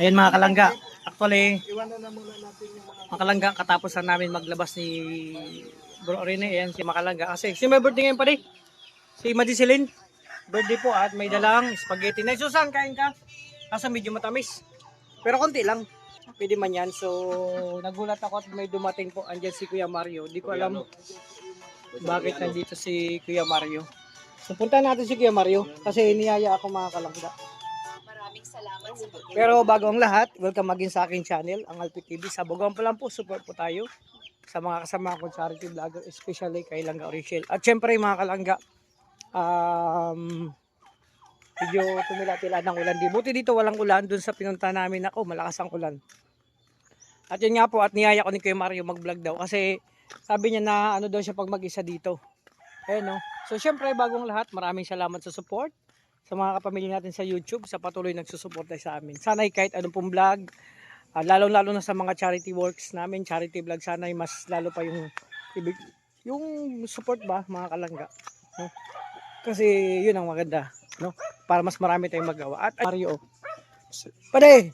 Ayun mga kalangga. Actually, mga kalangga, katapos na namin maglabas ni Bro Rene. Ayan si Makalangga. Kasi si may birthday ngayon pa rin. Si Madisilin. Birthday po at may dalang spaghetti. Na Susan, kain ka? Kaso medyo matamis. Pero konti lang. Pwede man yan. So, nagulat ako at may dumating po. Andyan si Kuya Mario. Di ko alam bakit nandito si Kuya Mario. So, punta natin si Kuya Mario. Kasi iniyaya ako mga kalangga. Maraming salamat sa pag-ibig. Pero bago ang lahat, welcome maging sa aking channel, ang Alpi TV. Sa Bugawang pa lang po, support po tayo sa mga kasama kong charity vlogger, especially kay Langga Orichel. At syempre mga kalangga, medyo tumila-tila ng ulan. Di buti dito walang ulan, dun sa pinunta namin ako, malakas ang ulan. At yun nga po, at niyaya ko ni Kuya Mario mag-vlog daw kasi sabi niya na ano daw siya pag mag-isa dito. Ayun no. So syempre bagong lahat, maraming salamat sa support sa mga kapamilya natin sa YouTube, sa patuloy nagsusuporta sa amin. Sana'y kahit anong pong vlog, lalo-lalo na sa mga charity works namin, charity vlog, sana'y mas lalo pa yung support ba, mga kalangga. No? Kasi yun ang maganda, no? Para mas marami tayong magawa. At Mario, pare,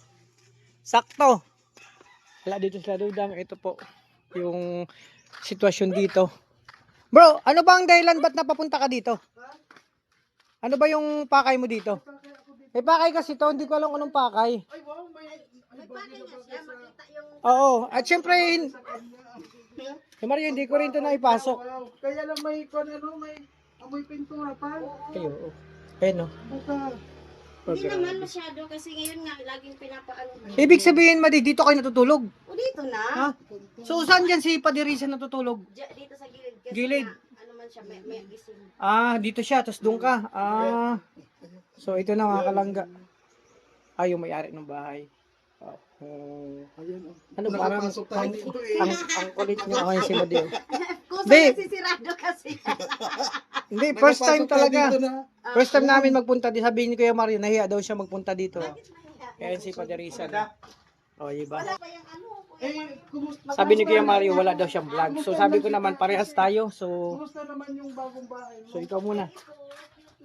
sakto. Wala dito sa Dudang, ito po yung sitwasyon dito. Bro, ano ba ang dahilan ba't napapunta ka dito? Ano ba yung pakay mo dito? May pakay kasi to, hindi ko alam anong pakay. May bagay nga siya, makita yung... Oo, at syempre, Mario, hindi ko rin ito naipasok. Kaya lang may amoy pintura pa. Kayo, oo. Ayun, no? Hindi naman masyado kasi ngayon nga laging pinapaano. Ibig sabihin, Madi, dito kayo natutulog. O dito na. Ha? So, saan dyan si Padirisan natutulog? Dito sa gilid. Kasi Gilid? nga, ano man siya, may gising. Dito siya, tapos doon ka. So ito na mga kalangga. Yung may-ari ng bahay. Ano parang ang kulit niya ngayon si Madi. Kusa Di. nasisirado kasi. Hindi, first time talaga. First time namin magpunta din. Sabi ni Kuya Mario, nahiya daw siya magpunta dito. Kaya si Padirisan. Iba. Wala pa yung ano. Sabi ni Kuya Mario, wala daw siyang vlog. So sabi ko naman, parehas tayo. So Kumusta naman yung bagong bahay mo? ikaw muna.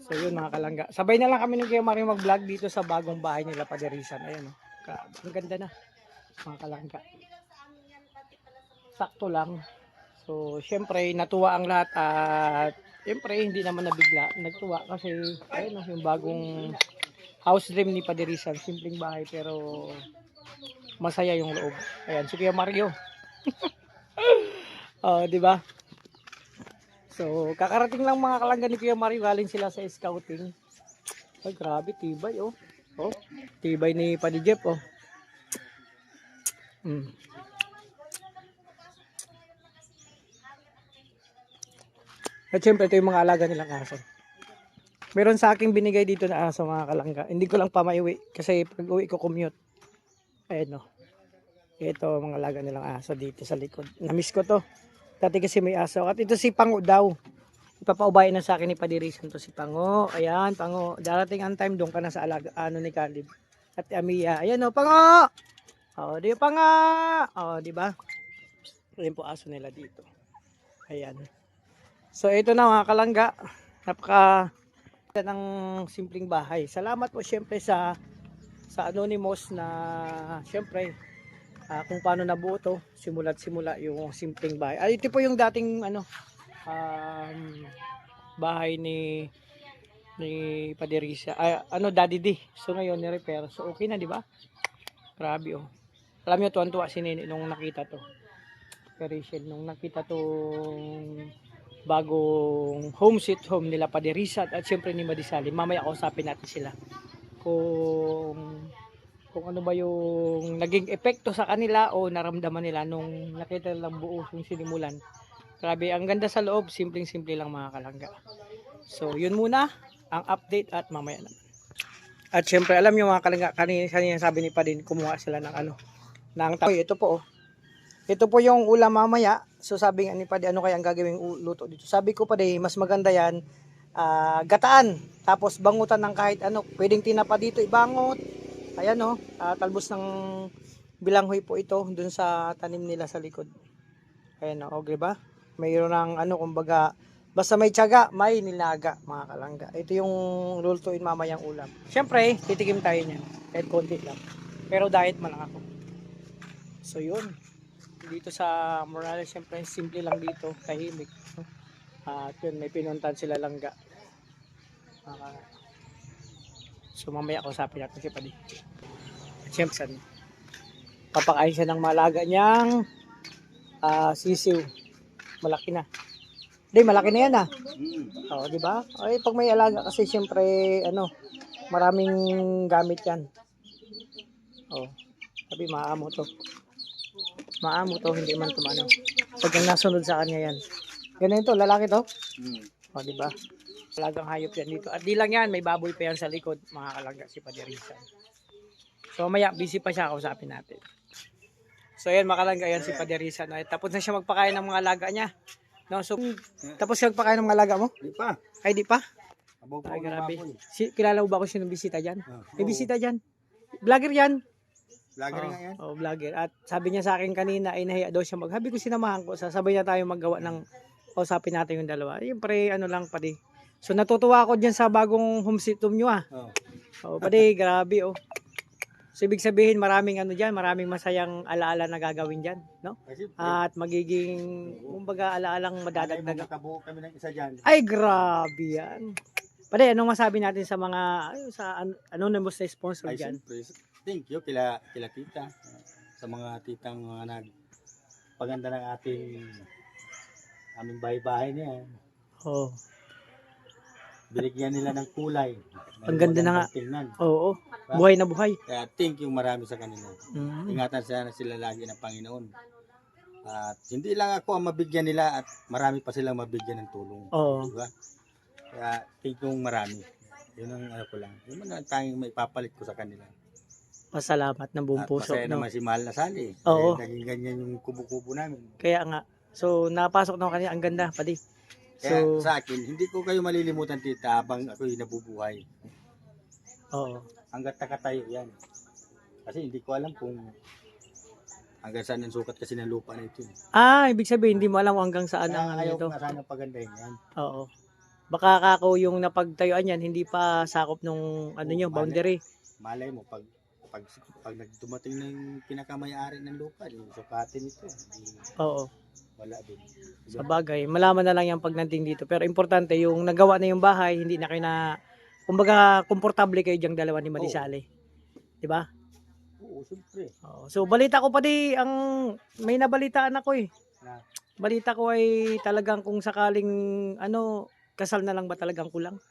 So yun mga kalangga. Sabay na lang kami ni Kuya Mario mag-vlog dito sa bagong bahay nila Padirisan. Ayan o. Ang ganda na. Mga kalangga. Sakto lang. So syempre natuwa ang lahat at syempre hindi naman nabigla. Nagtuwa kasi ayun o, yung bagong house dream ni Padirisan. Simpleng bahay pero masaya yung loob. Ayan, si Kuya Mario. Di ba? So, kakarating lang mga kalangga ni Kuya Mario, galing sila sa scouting. Ay, grabe, tibay, oh. Tibay ni Padi Jeff, oh. At syempre, ito yung mga alaga nilang aso. Meron sa akin binigay dito na aso mga kalangga. Hindi ko lang pa maiwi kasi pag uwi ko commute. Ayan, oh. Ito mga alaga nilang aso dito sa likod. Namiss ko to. Dati kasi may aso. At ito si Pango daw. Ipapaubayin na sa akin ni Padirisan to si Pango. Ayan, Pango. Darating ang time doon ka na sa alaga, ni Caleb. At Amiya. Ayan o, Pango! Di ba Pango? Di ba? Ayan po aso nila dito. Ayan. So, ito na mga kalangga. Napaka ng simpleng bahay. Salamat po syempre sa Anonymous na syempre kung paano nabuo to simula't simula yung simpleng bahay. Ito po yung dating bahay ni Padirisa. Daddy D. So ngayon ni-repair. So okay na, di ba? Grabe oh. Alam niyo tuwan-tuwa si Nene nung nakita to. Rachel nung nakita tong bagong home sweet home nila Padirisa at syempre ni Madisali. Mamaya kausapin natin sila kung ano ba yung naging epekto sa kanila o naramdaman nila nung nakita lang buo yung sinimulan. Grabe, ang ganda sa loob, simpleng-simple lang mga kalangga. So, yun muna ang update at mamaya naman. At syempre, alam nyo mga kalangga, kanina sabi ni Padin, kumuha sila ng ng tapoy. Ito po, oh. Ito po yung ulam mamaya. So, sabi nga ni Padin, ano kaya ang gagawing luto dito? Sabi ko Padin, mas maganda yan, gataan. Tapos, bangutan ng kahit ano. Pwedeng tinapa dito, ibangot. Ayan o, talbos ng bilanghoy po ito dun sa tanim nila sa likod. Ayan o, diba? mayroon ng ano, kumbaga, basta may tiyaga, may nilaga, mga kalangga. Ito yung lulutuin mamayang ulam. Siyempre, titikim tayo niyan. Kahit konti lang. Pero diet man lang ako. So yun. Dito sa Morales, siyempre, simple lang dito. Tahimik. No? At yun, may pinuntan sila langga. So mamaya kausapin natin si Padi. At siyempre, papakain siya ng malaga niyang sisiw. Malaki na. Di, malaki na yan Oo, di ba? Ay, pag may alaga kasi siyempre, ano, maraming gamit yan. Oh, sabi, maamo to. Maamo to, hindi man tumano. Pag ang nasunod sa kanya yan. Ganun to, lalaki to? O, di ba? Alagang hayop yan dito. At di lang yan, may baboy pa yan sa likod, mga kalaga si Padirisan. So, maya, busy pa siya, kausapin natin. So, ayan, makalangga yan si Padirisan. Ay, tapos na siya magpakain ng mga alaga niya. No, so, tapos siya magpakain ng mga alaga mo? Di pa. Ay, di pa? Abaw Ay, pa grabe. baboy. Kilala mo ba kung sino bisita dyan? Ah, May oo. bisita dyan. Vlogger yan. Vlogger nga yan. Oh, vlogger. At sabi niya sa akin kanina, ay nahiya daw siya maghabi ko sinamahan ko. Sasabay na tayo maggawa ng kausapin natin yung dalawa. Siyempre, ano lang pati. So, natutuwa ako dyan sa bagong home sweet home nyo Oh, pati, grabe So, ibig sabihin, maraming ano dyan, maraming masayang alaala na gagawin dyan, no? Kasi At magiging, kumbaga, alaalang madadagdag. makabuo kami ng isa dyan. Ay, grabe yan. Pati, anong masabi natin sa mga, anonymous na sponsor Ay, dyan? siyempre. Thank you kila tita. Sa mga titang mga paganda ng aming bahay-bahay niya. Oh, Binigyan nila ng kulay. Ang ganda na nga. Tingnan. oo. Buhay na buhay. Kaya thank you marami sa kanila. Mm. Ingatan sana sila lagi ng Panginoon. At hindi lang ako ang mabigyan nila at marami pa silang mabigyan ng tulong. Oo. Diba? Kaya thank you marami. Yun ang ano ko lang. Yun ang tanging maipapalit ko sa kanila. Pasalamat ng buong At puso. masaya No? naman si Mahal na Sali. Oo. Naging ganyan yung kubo-kubo namin. Kaya nga. So, napasok na kanina. Ang ganda, pati. Kaya So, sa akin, hindi ko kayo malilimutan tita habang ako'y nabubuhay. oo. Hanggat nakatayo yan. Kasi hindi ko alam kung hanggang saan ang sukat kasi ng lupa na ito. Ibig sabihin, hindi mo alam kung hanggang saan ang Kaya ano ayaw ito. ko nga sana pagandahin yan. Oo. Baka kako yung napagtayuan yan, hindi pa sakop nung ano nyo, boundary. Malay mo, pag dumating na yung pinakamayari ng lupa, yung sukatin ito, Oo. wala din. Sa bagay, malaman na lang yan pag nanding dito. Pero importante, yung nagawa na yung bahay, hindi na kayo na, kumbaga, komportable kayo diyang dalawa ni Marisale. Diba? Oo, siyempre. Oo. So, balita ko pa may nabalitaan ako Na, Balita ko ay talagang kung sakaling, kasal na lang ba talagang kulang?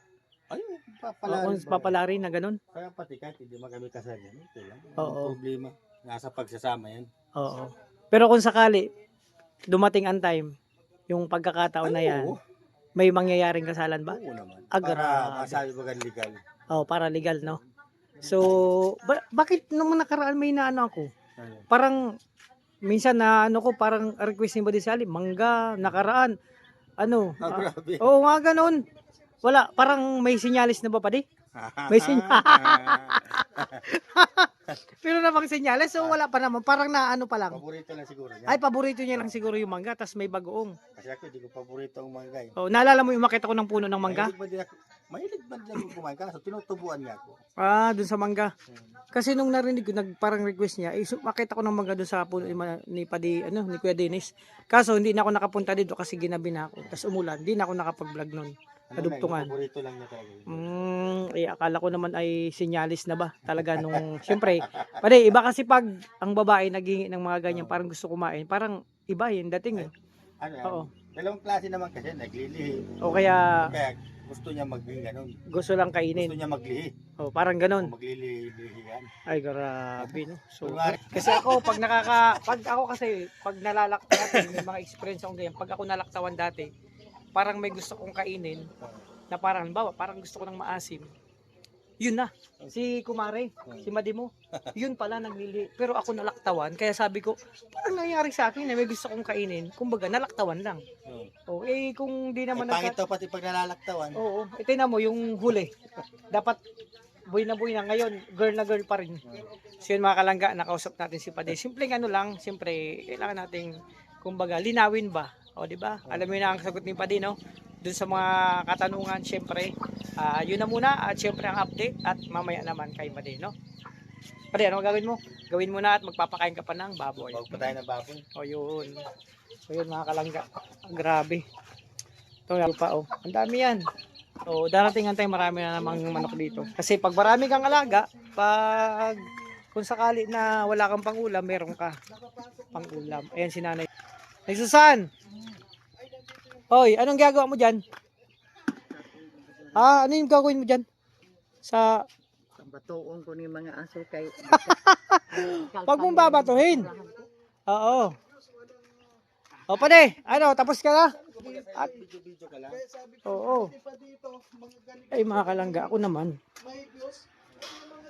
ayun, Kung papalari na ganun? Kaya pati kahit hindi man kami kasal yan, ito lang. Oo. Ang problema, nasa pagsasama yan. Oo. Pero kung sakali, dumating ang time, yung pagkakataon na yan, Oo, may mangyayaring kasalan ba? oo naman. Grabe. Para masabi bagang legal. Para legal, no? So, bakit nung nakaraan may naano ako? Ayun. Parang, minsan na parang request ni Badisali, mangga, nakaraan, Grabe. nga ganun. Wala, parang may sinyalis na ba padi? May Pero namang sinyalis, so wala pa naman, parang naano pa lang. Paborito lang siguro niya. Ay, paborito niya lang siguro yung mangga, tas may bagoong. Kasi ako, hindi ko paborito ang mangga eh. Naalala mo yung makita ko ng puno ng mangga? Mahilig ba din ako kumain kaso tinutubuan nga ako. Dun sa mangga. Kasi nung narinig ko, parang request niya, makita ko ng mangga dun sa puno ni Padi, ni Kuya Dennis. Kaso hindi na ako nakapunta dito kasi ginabi na ako. Tas umulan, hindi na ako nakapag-vlog nun. Kadugtungan. Paborito lang niya talaga. Akala ko naman ay sinyalis na ba? Talaga nung, siyempre, Padi, iba kasi pag ang babae naghingi ng mga ganyan, parang gusto kumain, parang iba yung dating Ano yan? Oo. Dalawang klase naman kasi, naglilihi. O kaya, Kaya gusto niya maging ganun. gusto lang Gusto kainin. niya maglihi. Parang ganun. O maglilihi yan. Ay, grabe, no? So, Kunwari, kasi ako, pag nalalaktawan, may mga experience akong ganyan, pag ako nalaktawan dati, parang may gusto kong kainin, na parang, parang gusto ko ng maasim. Yun na, si Kumare, si Madimo, yun pala naglili. Pero ako nalaktawan, kaya sabi ko, parang nangyari sa akin na may gusto kong kainin, kumbaga nalaktawan lang. Kung di naman pangit daw pati pag nalalaktawan. Oo, ito na mo, yung huli. Dapat boy na ngayon, girl na girl pa rin. So yun mga kalangga, nakausap natin si Pade. Simpleng ano lang, siyempre, kailangan nating, kumbaga, linawin ba O, di ba? Alam mo na ang sagot ni Padi, no? Dun sa mga katanungan, syempre, yun na muna. At syempre ang update. At mamaya naman kay Padi, no? Padi, ano gagawin mo? Gawin mo na at magpapakain ka pa ng baboy. Huwag pa tayo ng baboy. O, yun. So, yun mga kalangga. Grabe. Ito nga pa, oh. Ang dami yan. O, darating ang time marami na namang manok dito. Kasi pag marami kang alaga, pag kung sakali na wala kang pangulam, meron ka pangulam. Ayan si nanay. Ay, Susan! Hoy, anong gagawa mo dyan? Ano yung gagawin mo dyan? Sa... Batuon ko ni mga aso kay Pag mong babatuhin. Oo. O, pade, ano, tapos ka na? At, Video ka lang. oo. Ay, mga kalangga, ako naman.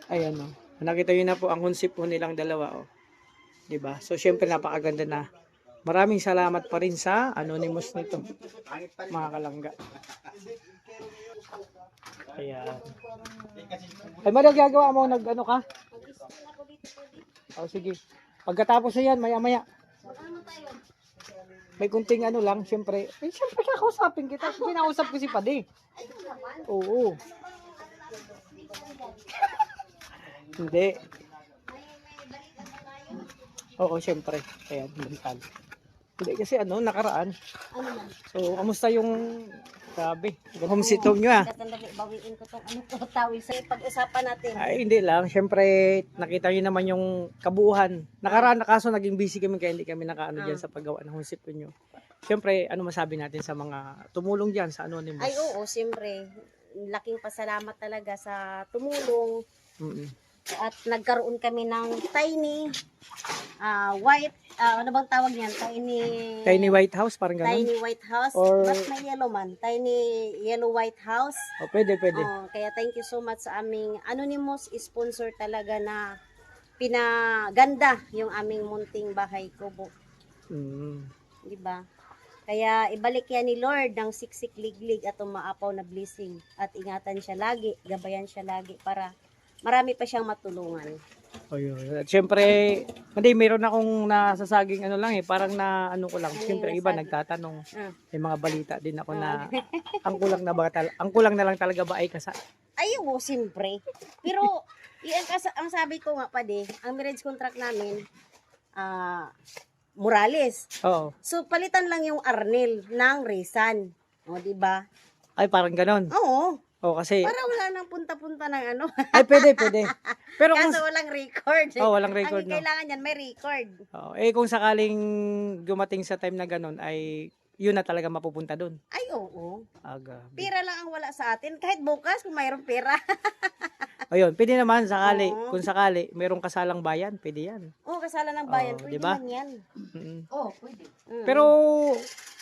Ayan, o. Nakita nyo na po ang konsep po nilang dalawa, o. Diba? So, syempre, napakaganda na. Maraming salamat pa rin sa anonymous nito, mga kalangga. Ayan. Ay, Mario, gagawa mo, nag-ano ka? O, sige. Pagkatapos na yan, maya-maya. Ano tayo? May kunting ano lang, syempre. Eh, syempre, kakausapin kita. Kinausap ko si Padi. Oo. Hindi. Oo, syempre. Ayan, mental. Hindi kasi ano, nakaraan. Ano man? So, kamusta yung sabi? Homesitong nyo ah. Sandali, bawiin ko tong ano to, tawid sa pag-usapan natin. Ay, hindi lang. Syempre, nakita nyo naman yung kabuuhan. Nakaraan na kaso naging busy kami kaya hindi kami nakaano dyan sa paggawa ng homesito nyo. Syempre, ano masabi natin sa mga tumulong dyan sa Anonymous? Ay oo, siyempre. Laking pasalamat talaga sa tumulong. Mm-mm. At nagkaroon kami ng tiny white, ano bang tawag niyan? Tiny White House, parang ganun. Tiny white house. Or- But may yellow man. Tiny yellow white house. O, pwede. Kaya thank you so much sa aming Anonymous sponsor talaga na pinaganda yung aming munting bahay kubo. Mm. Di ba? Kaya ibalik yan ni Lord ng siksik liglig at umaapaw na blessing. At ingatan siya lagi, gabayan siya lagi para marami pa siyang matulungan. O yun. At syempre, hindi, meron akong nasasaging ano lang parang na ano ko lang. Ano Syempre, yung iba nasabi? nagtatanong. Ah. May mga balita din ako na ang kulang na lang talaga ba ay kasal. Ay, oo, siyempre. Pero, ang sabi ko nga pa ang marriage contract namin, Morales. Oo. So, palitan lang yung Arnel ng Rizan. O, di ba? Ay, parang ganon. Oo. O, kasi, Para wala nang punta-punta ng ano. ay, pwede. Pero kung, Kaso walang record. walang record, Ang no? kailangan yan, may record. Kung sakaling dumating sa time na ganon, ay, yun na talaga mapupunta dun. Ay, oo. Aga. Pera lang ang wala sa atin. Kahit bukas, kung mayroong pera. Ayun, pwede naman, sakali. Oo. Kung sakali, merong kasalang bayan, pwede yan. Oo, kasalan ng bayan. Oo, Pwede diba? man yan. Mm. Oo, pwede. Pero,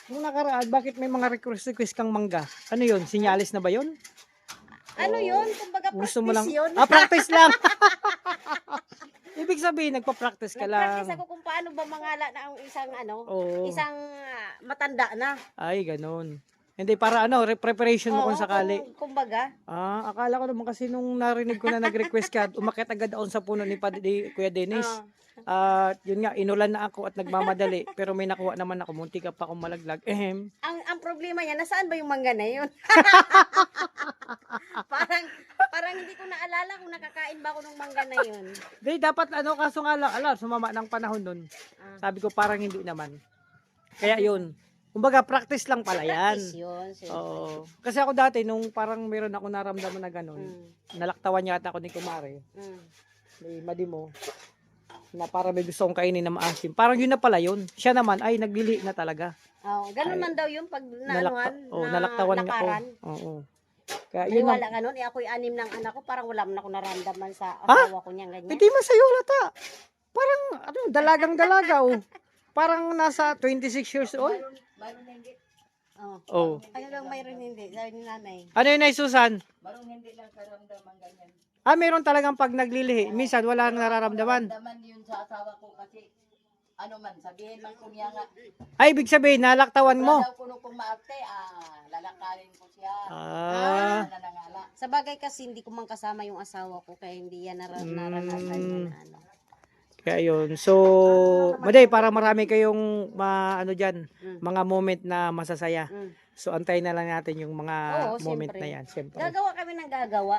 nung nakaraan, bakit may mga request kang mangga? Ano yun? Sinyalis na ba yun? Ano yun? Kumbaga Gusto practice mo lang? yun. Practice lang. Ibig sabihin, nagpa-practice ka lang. Nag-practice ako kung paano ba mangala na ang isang Oo. isang matanda na. Ay, ganun. Hindi, para preparation mo kung sakali. Kumbaga. Akala ko naman kasi nung narinig ko na nag-request ka, umakyat agad ako sa puno ni Kuya Dennis. Yun nga, inulan na ako at nagmamadali. Pero may nakuha naman ako, munti ka pa akong malaglag. Ang problema niya, nasaan ba yung mangga na yun? parang hindi ko naalala kung nakakain ba ako ng mangga na yun. Di, dapat kaso nga lang, sumama ng panahon nun. Sabi ko, parang hindi naman. Kaya yun. Kumbaga, practice lang pala yan. Practice yun. Oo. Kasi ako dati, nung parang meron ako naramdaman na gano'n, nalaktawan yata ako ni Kumare, ni Madimo, na parang may gusto kong kainin na maasim. Parang yun na pala yun. Siya naman, ay, naglili na talaga. Ganun man daw yun pag nalaktawan niya ako. Oo. Kaya yun Wala ka nun. Ako'y 6 ng anak ko. Parang wala man ako naramdaman sa asawa ko niyang ganyan. Hindi man sa'yo lata. Parang, dalagang-dalaga, oh. Parang nasa 26 years old. Mayroon hindi. Oh. Ano lang mayroon hindi? Sabi ni nanay. Ano yun, Nay Susan? Marong hindi lang karamdaman ganyan. Meron talagang pag naglilihi. Minsan, wala nang nararamdaman. Daman yun sa asawa ko kasi ano man, sabihin man ko niya nga. Ay, ibig sabihin, nalaktawan mo. Wala daw kuno kung maarte, lalakarin ko siya. Nanangala. Sa bagay kasi hindi ko man kasama yung asawa ko kaya hindi yan naranasan niya na ano. Kaya yun. So, Maday, para marami kayong ano dyan, mga moment na masasaya. Mm. So, antayin na lang natin yung mga Oo, moment siyempre. na yan. Siyempre. Gagawa kami ng gagawa.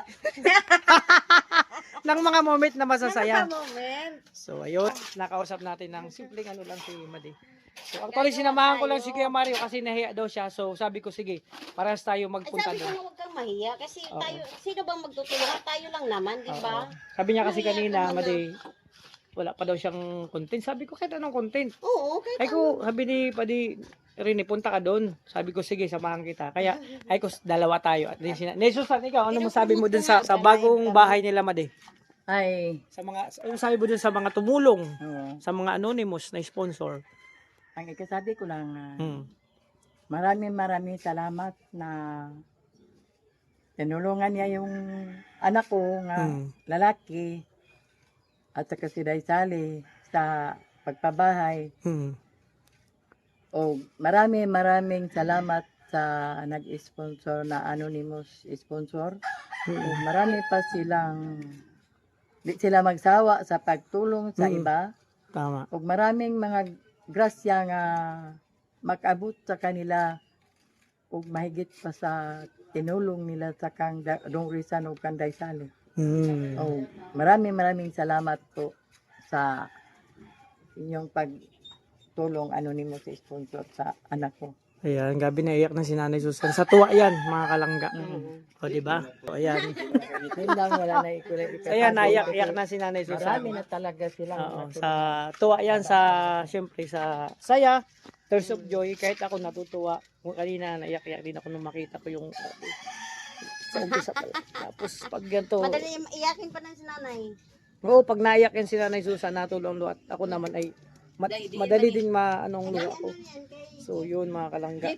Ng mga moment na masasaya. Mga moment. So, ayun. Nakausap natin ng simpleng ano lang si Maday. So, actually, sinamahan ko lang si Kuya Mario kasi nahiya daw siya. So, sabi ko, sige, parehas tayo Ay, magpunta sabi ko doon. na huwag kang mahiya kasi Oo. tayo, sino bang magtutulungan? Tayo lang naman, di ba? Oo. Sabi niya kasi Mahiya kanina, ka muna. Maday, wala pa daw siyang content. Sabi ko, kahit anong content. Oo, kahit Ay ko, sabi ni Padi Rini, punta ka doon. Sabi ko, sige, samahan kita. Kaya, ay ko, dalawa tayo. At Susan, ikaw, ano masabi mo dun sa bagong bahay nila, Madi? Ay, Sa mga, ano sabi mo dun sa mga tumulong? oo. Sa mga anonymous na sponsor? Ang ikasabi ko lang, Hmm. maraming salamat na tinulungan niya yung anak ko nga Hmm. lalaki at saka si Daisali sa pagpabahay. Hmm. O maraming salamat sa nag-sponsor na anonymous sponsor. O marami pa silang di sila magsawa sa pagtulong sa Mm. iba. Tama. O maraming mga grasya nga makabot sa kanila o mahigit pa sa tinulong nila sa kang Dong Rizal o kang Daisali. Hmm. O maraming salamat po sa inyong pagtulong anonymous sponsor sa anak ko. Ayan, gabi na iyak na si Nanay Susan. Sa tuwa yan, mga kalangga. O, di ba? O, ayan. Yun lang, wala na ikulit. Ayan, naiyak-iyak na si Nanay Marami Susan. na talaga sila. Oo, sa tuwa yan sa, siyempre sa saya, tears of joy, kahit ako natutuwa. Kung kanina naiyak-iyak din ako nung makita ko yung sa umpisa pala. Tapos pag ganito, madali iyakin pa ng sinanay. oo, pag naiyak yan si Nanay Susan, natulong at ako naman ay madali din anong luha ko. So yun mga kalangga.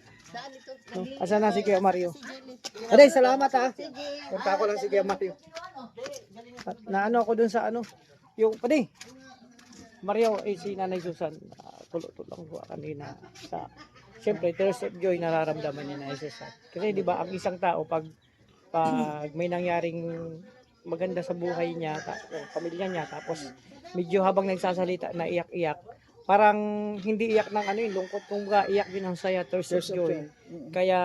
No? Asa na si Kuya Mario? Aday, salamat ha. Punta ko lang si Kuya Mario. At naano ako dun sa yung pwede. Mario, si Nanay Susan, tulo-tulang ko kanina sa siyempre tears of joy nararamdaman niya Nanay Susan. Kasi di ba ang isang tao pag may nangyaring maganda sa buhay niya, pamilya niya, tapos medyo habang nagsasalita na iyak-iyak, parang hindi iyak ng yung lungkot, kung iyak din ng saya, tears of joy. Kaya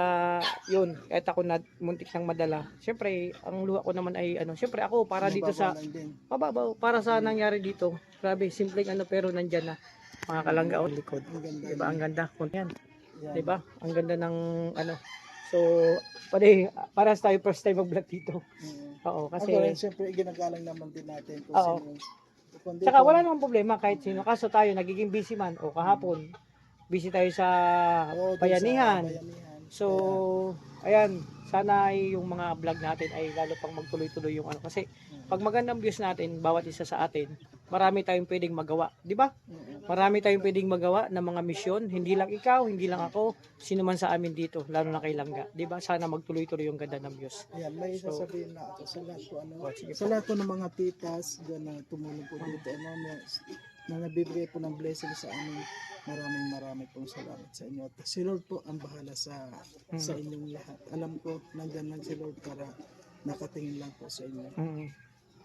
yun, kahit ako muntik ng madala, syempre ang luha ko naman ay syempre ako para dito sa mababaw, para sa nangyari dito. Grabe, simpleng pero nandyan na mga kalangga o likod. Diba ang ganda? Yan. Diba? Ang ganda ng So, para tayo first time mag-vlog dito. Oo, kasi siyempre ginagalang naman din natin kung Oo. sino. Kundi Tsaka wala namang problema kahit sino. Kaso tayo nagiging busy man o kahapon. Busy tayo sa bayanihan. So, ayan, sana ay yung mga vlog natin ay lalo pang magtuloy-tuloy yung kasi pag magandang views natin, bawat isa sa atin, marami tayong pwedeng magawa, di ba? Marami tayong pwedeng magawa ng mga misyon, hindi lang ikaw, hindi lang ako, sino man sa amin dito, lalo na kay Langga, di ba? Sana magtuloy-tuloy yung ganda ng views. Ayan, may sasabihin na ako sa lahat po, sa lahat po ng mga titas dyan na tumulong po dito, na nabibigay po ng blessing sa amin. Maraming pong salamat sa inyo. At si Lord po ang bahala sa inyong lahat. Alam ko, nandyan lang si Lord para nakatingin lang po sa inyo.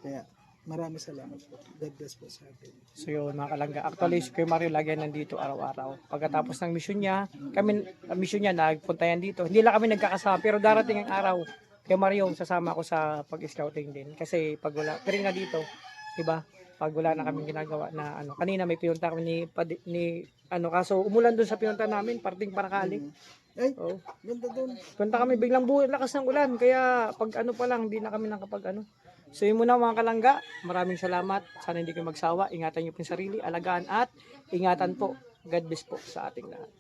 Kaya, maraming salamat po. God bless po sa atin. So yun mga kalangga, actually si Kuya Mario lagi nandito araw-araw. Pagkatapos ng mission niya, nagpunta yan dito. Hindi lang kami nagkakasama, pero darating ang araw, Kuya Mario, sasama ako sa pag-scouting din. Kasi pag wala, pero nga dito, diba? Pag wala na kaming ginagawa na kanina may pinunta kami kaso umulan doon sa pinunta namin, parting Parakali. Ay, Oh. ganda doon. Punta kami biglang lakas ng ulan, kaya pag pa lang, hindi na kami nakapag So yun muna mga kalangga, maraming salamat. Sana hindi kayo magsawa, ingatan niyo po yung sarili, alagaan at ingatan po. God bless po sa ating lahat.